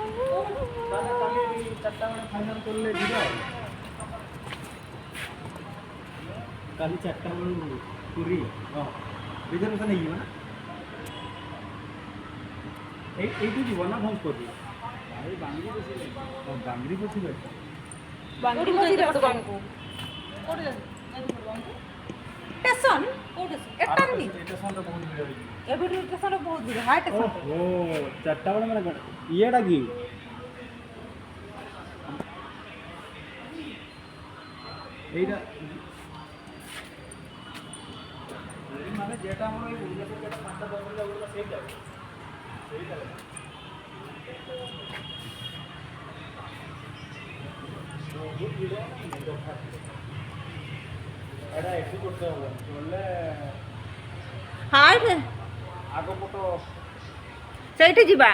ତାହେଲେ କାଲି 4ଟା ବେଳେ ଫାଇନାଲ୍ କଲେ ଯିବା ଆଉ। କାଲି 4ଟା ବେଳୁ ପୁରୀ। ହଁ ରିଜର୍ଭେସନ୍ ହେଇଯିବ ନା? এইটু ଯିବ ନା ଭଞ୍ଜପତି? ଭାଇ ବାଙ୍ଗିରି ବସିଲେ। ବାଙ୍ଗିରି ବସିଲେ। ବାଙ୍ଗିରି ବସିଲେ ବାଙ୍ଗକୁ ଷ୍ଟେସନ କୋଉଠି ଏଟା ନି ଷ୍ଟେସନରେ ବହୁତ ଭିଡ଼ ହେଇଛି। ଏବେଠୁ ଷ୍ଟେସନରେ ବହୁତ ଭିଡ଼ ହାଇ ଷ୍ଟେସନ। ଓ 4ଟା ବେଳେ ମାନେ କ'ଣ ଇଏଟା କି? এইটা মানে যেটা আমরা এই ভুবনেশ্বর যেটা 5টা 10 মিনিট লাগলো সেইটা এটা এসি করতে হবে বললে হাই আଗ পট ସେଇଠି ଯିବା।